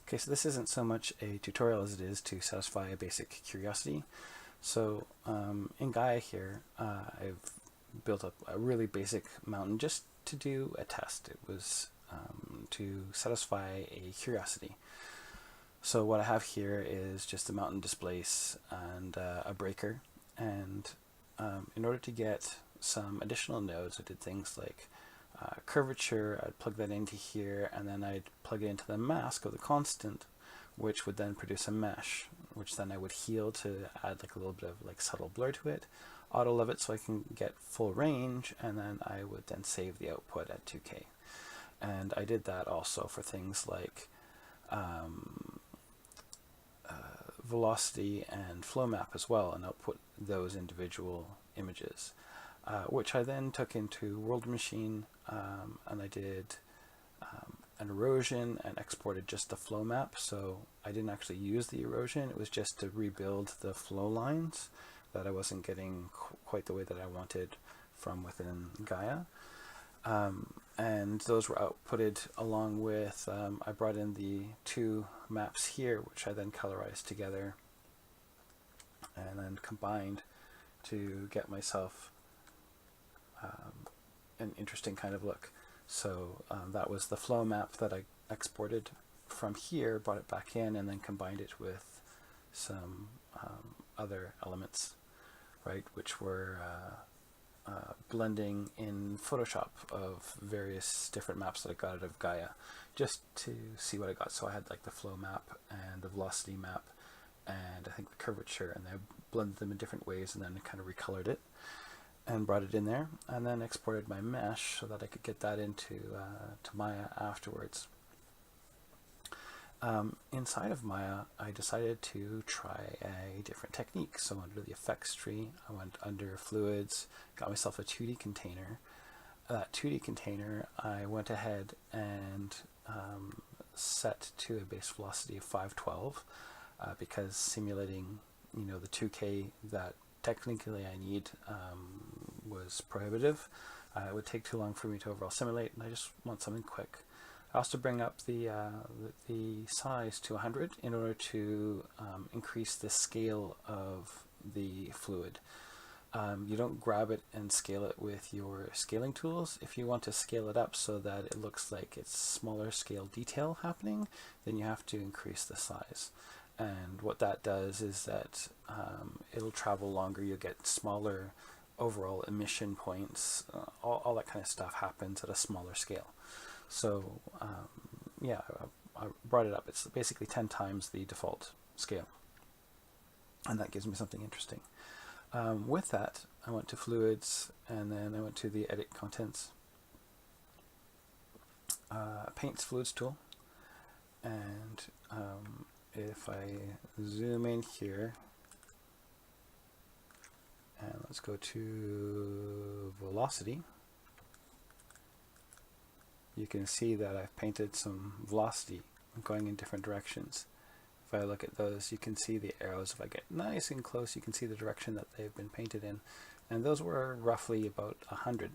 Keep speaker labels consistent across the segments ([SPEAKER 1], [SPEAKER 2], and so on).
[SPEAKER 1] Okay, so this isn't so much a tutorial as it is to satisfy a basic curiosity. So in Gaea here, I've built up a really basic mountain just to do a test. It was to satisfy a curiosity. So what I have here is just a mountain displace and a breaker. And in order to get some additional nodes, I did things like curvature. I'd plug that into here, and then I'd plug it into the mask of the constant, which would then produce a mesh, which then I would heal to add like a little bit of like subtle blur to it, auto love it so I can get full range, and then I would then save the output at 2K. And I did that also for things like velocity and flow map as well, and output those individual images, which I then took into World Machine, and I did an erosion and exported just the flow map. So I didn't actually use the erosion, it was just to rebuild the flow lines that I wasn't getting quite the way that I wanted from within Gaea. And those were outputted along with, I brought in the two maps here, which I then colorized together and then combined to get myself an interesting kind of look. So that was the flow map that I exported from here, brought it back in, and then combined it with some other elements, right, which were blending in Photoshop of various different maps that I got out of Gaea, just to see what I got. So I had like the flow map and the velocity map and I think the curvature, and I blended them in different ways and then kind of recolored it and brought it in there, and then exported my mesh so that I could get that into to Maya afterwards. Inside of Maya, I decided to try a different technique. So under the effects tree, I went under fluids, got myself a 2D container. That 2D container, I went ahead and set to a base velocity of 512 because simulating, the 2K that technically I need was prohibitive. It would take too long for me to overall simulate, and I just want something quick. I also bring up the size to 100 in order to increase the scale of the fluid. You don't grab it and scale it with your scaling tools. If you want to scale it up so that it looks like it's smaller scale detail happening, then you have to increase the size. And what that does is that it'll travel longer, you'll get smaller overall emission points, all that kind of stuff happens at a smaller scale. So yeah, I brought it up. It's basically 10 times the default scale, and that gives me something interesting. With that, I went to fluids, and then I went to the edit contents, paints fluids tool, and if I zoom in here, and let's go to velocity, you can see that I've painted some velocity going in different directions. If I look at those, you can see the arrows. If I get nice and close, you can see the direction that they've been painted in. And those were roughly about 100.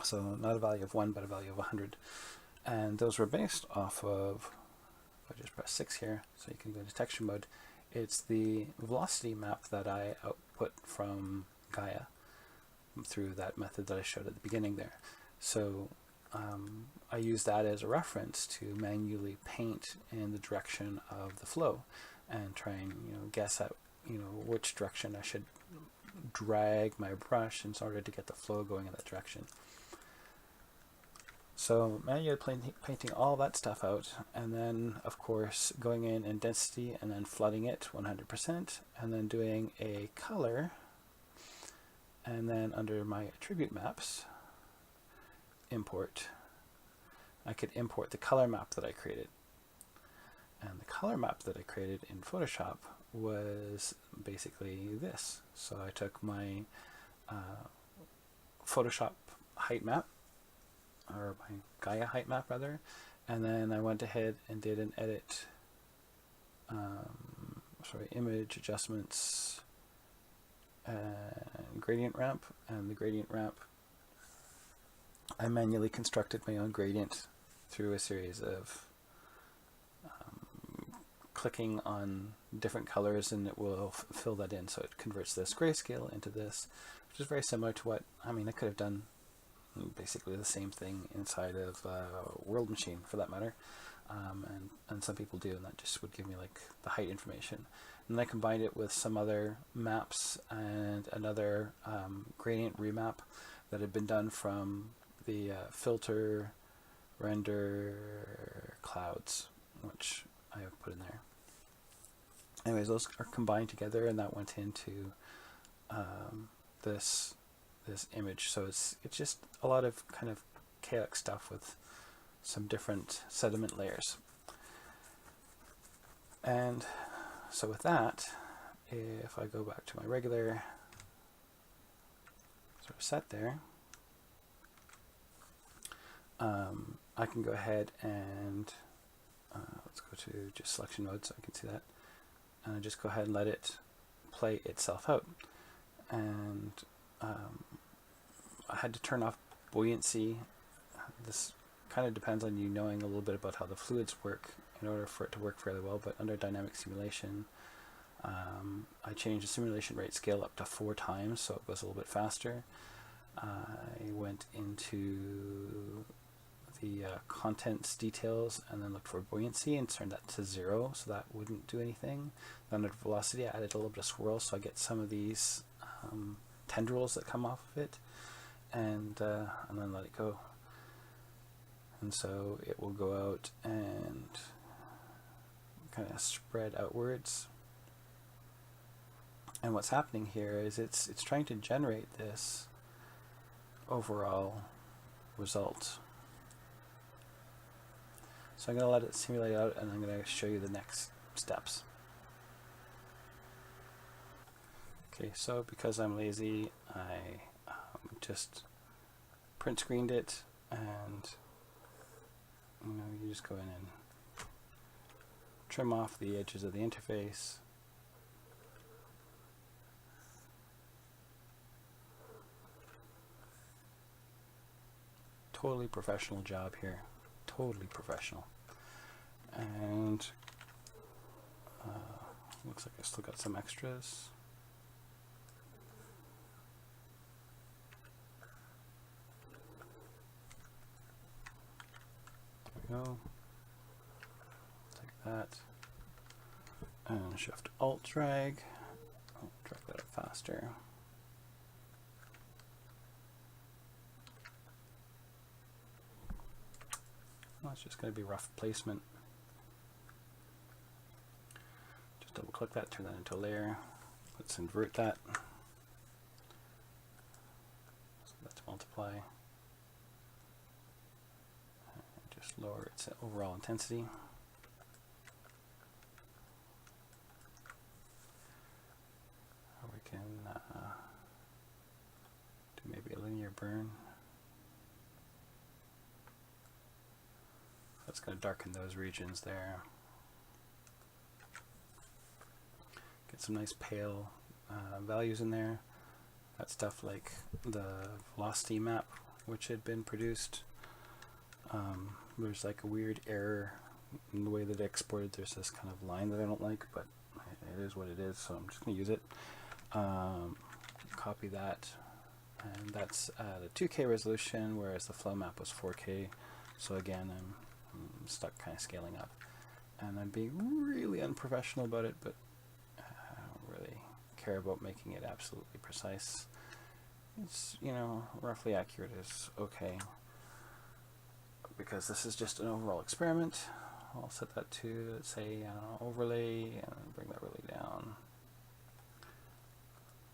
[SPEAKER 1] So not a value of 1, but a value of 100. And those were based off of, if I just press 6 here, so you can go to texture mode, it's the velocity map that I output from Gaea through that method that I showed at the beginning there. So I use that as a reference to manually paint in the direction of the flow and try and guess at which direction I should drag my brush in order to get the flow going in that direction. So manually painting all that stuff out, and then of course going in and density and then flooding it 100%, and then doing a color, and then under my attribute maps import, I could import the color map that I created. And the color map that I created in Photoshop was basically this. So I took my Photoshop height map, or my Gaea height map rather, and then I went ahead and did an edit, image adjustments and gradient ramp, and the gradient ramp, I manually constructed my own gradient through a series of clicking on different colors and it will fill that in. So it converts this grayscale into this, which is very similar to what, I mean, I could have done basically the same thing inside of World Machine for that matter. And some people do, and that just would give me like the height information. And then I combined it with some other maps and another gradient remap that had been done from the filter render clouds, which I have put in there. Anyways, those are combined together, and that went into this image. So it's just a lot of kind of chaotic stuff with some different sediment layers. And so with that, if I go back to my regular sort of set there, I can go ahead and let's go to just selection mode so I can see that, and I just go ahead and let it play itself out. And I had to turn off buoyancy. This kind of depends on you knowing a little bit about how the fluids work in order for it to work fairly well, but under dynamic simulation, I changed the simulation rate scale up to 4 times so it was a little bit faster. I went into the contents details and then looked for buoyancy and turned that to 0 so that wouldn't do anything. Then under velocity I added a little bit of swirl so I get some of these tendrils that come off of it, and then let it go. And so it will go out and kind of spread outwards. And what's happening here is it's trying to generate this overall result. So I'm going to let it simulate out, and I'm going to show you the next steps. Okay, so because I'm lazy, I just print screened it, and you just go in and trim off the edges of the interface. Totally professional job here. Totally professional. And looks like I still got some extras. There we go. Take that and Shift Alt drag. I'll drag that up faster. Well, it's just going to be rough placement. Just double click that, turn that into a layer. Let's invert that. So that's multiply. And just lower its overall intensity. Or we can do maybe a linear burn. That's going to darken those regions there. Get some nice pale values in there. Got stuff like the velocity map, which had been produced. There's like a weird error in the way that it exported. There's this kind of line that I don't like, but it is what it is, so I'm just going to use it. Copy that, and that's the 2K resolution, whereas the flow map was 4K. So again, I'm stuck kind of scaling up, and I'm being really unprofessional about it, but I don't really care about making it absolutely precise. It's, roughly accurate is okay, because this is just an overall experiment. I'll set that to, let's say, overlay, and bring that really down.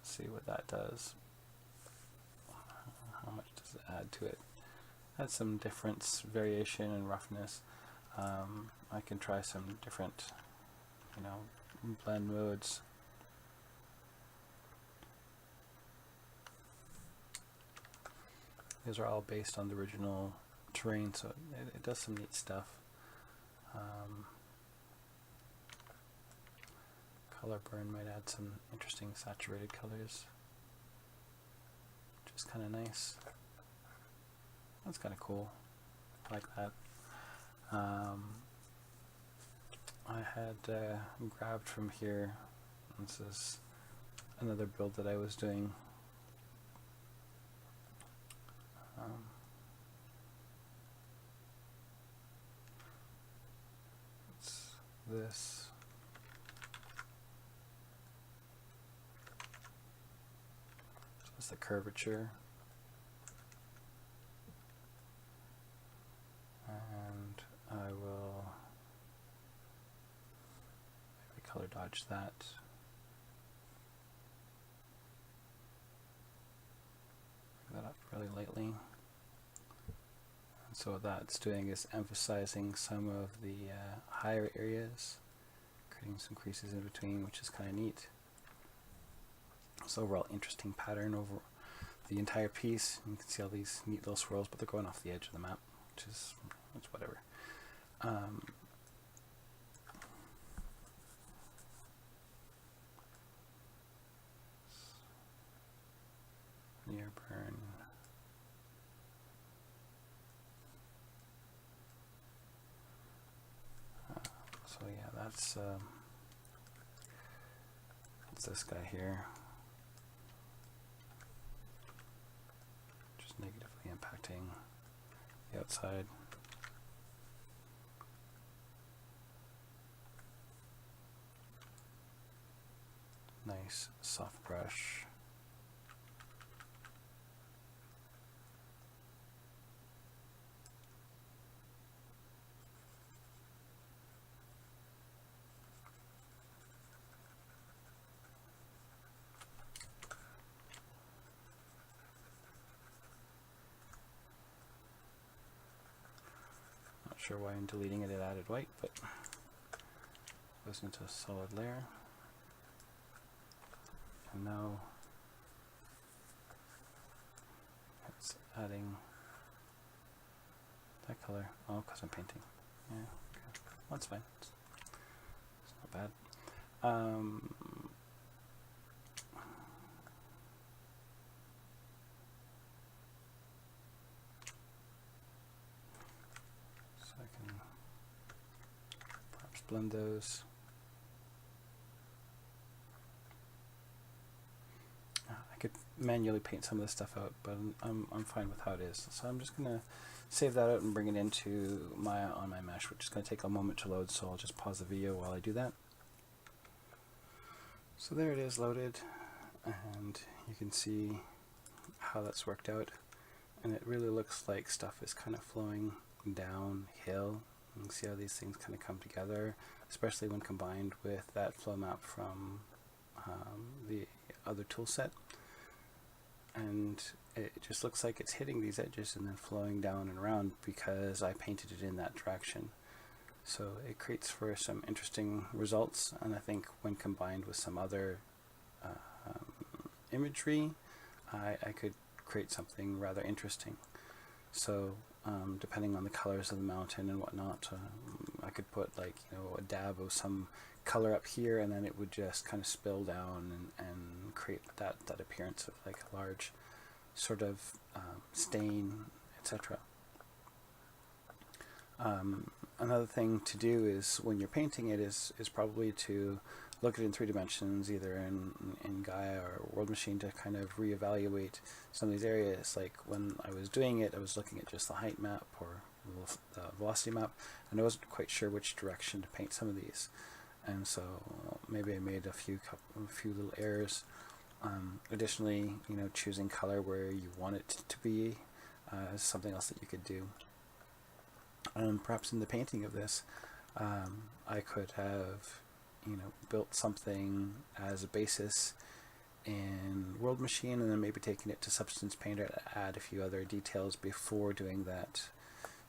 [SPEAKER 1] See what that does. How much does it add to it? Add some difference, variation, and roughness. I can try some different, blend modes. These are all based on the original terrain, so it does some neat stuff. Color burn might add some interesting saturated colors, which is kind of nice. That's kind of cool. I like that. I had grabbed from here. This is another build that I was doing. It's this. So it's the curvature. And I will maybe color dodge that. Bring that up really lightly. And so what that's doing is emphasizing some of the higher areas, creating some creases in between, which is kind of neat. It's overall interesting pattern over the entire piece. You can see all these neat little swirls, but they're going off the edge of the map, which is it's whatever. Near burn. So yeah, that's this guy here. Just negatively impacting the outside. Nice soft brush. Not sure why in deleting it added white, but it goes into a solid layer. And now it's adding that color. Oh, because I'm painting. Yeah, okay. Well, that's fine. It's not bad. So I can perhaps blend those. I could manually paint some of this stuff out, but I'm fine with how it is. So I'm just gonna save that out and bring it into Maya on my mesh, which is gonna take a moment to load. So I'll just pause the video while I do that. So there it is loaded, and you can see how that's worked out, and it really looks like stuff is kind of flowing downhill. You can see how these things kind of come together, especially when combined with that flow map from the other tool set. And it just looks like it's hitting these edges and then flowing down and around because I painted it in that direction. So it creates for some interesting results, and I think when combined with some other imagery, I could create something rather interesting. So depending on the colors of the mountain and whatnot, I could put like, you know, a dab of some color up here, and then it would just kind of spill down and create that appearance of like a large sort of stain, etc. Another thing to do is when you're painting it is probably to look at it in 3 dimensions, either in Gaea or World Machine, to kind of reevaluate some of these areas. Like when I was doing it, I was looking at just the height map or the velocity map, and I wasn't quite sure which direction to paint some of these. And so maybe I made a few little errors. Additionally, you know, choosing color where you want it to be is something else that you could do. Perhaps in the painting of this, I could have, you know, built something as a basis in World Machine, and then maybe taking it to Substance Painter to add a few other details before doing that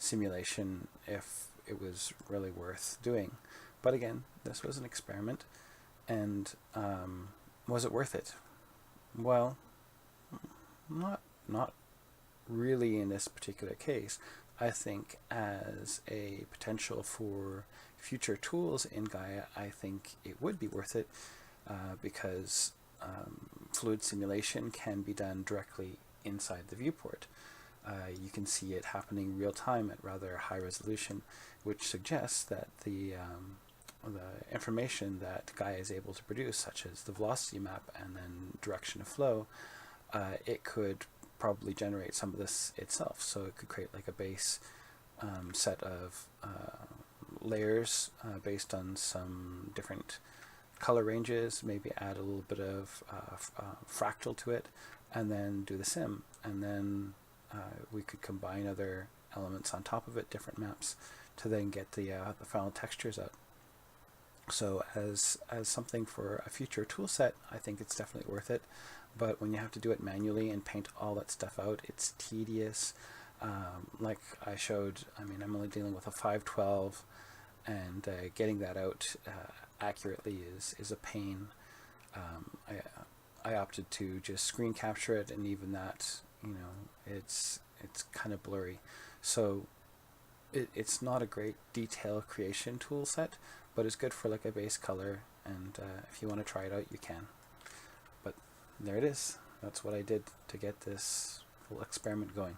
[SPEAKER 1] simulation if it was really worth doing. But again, this was an experiment, and was it worth it? Well, not really in this particular case. I think as a potential for future tools in Gaea, I think it would be worth it because fluid simulation can be done directly inside the viewport. You can see it happening real time at rather high resolution, which suggests that the the information that Gaea is able to produce, such as the velocity map and then direction of flow, it could probably generate some of this itself. So it could create like a base set of layers based on some different color ranges, maybe add a little bit of fractal to it, and then do the sim. And then we could combine other elements on top of it, different maps, to then get the final textures out. So as something for a future tool set, I think it's definitely worth it. But when you have to do it manually and paint all that stuff out, it's tedious. Like I showed, I mean, I'm only dealing with a 512, and getting that out accurately is a pain. I opted to just screen capture it, and even that, you know, it's kind of blurry. So it's not a great detail creation tool set, but it's good for like a base color, and if you want to try it out, you can. But there it is. That's what I did to get this full experiment going.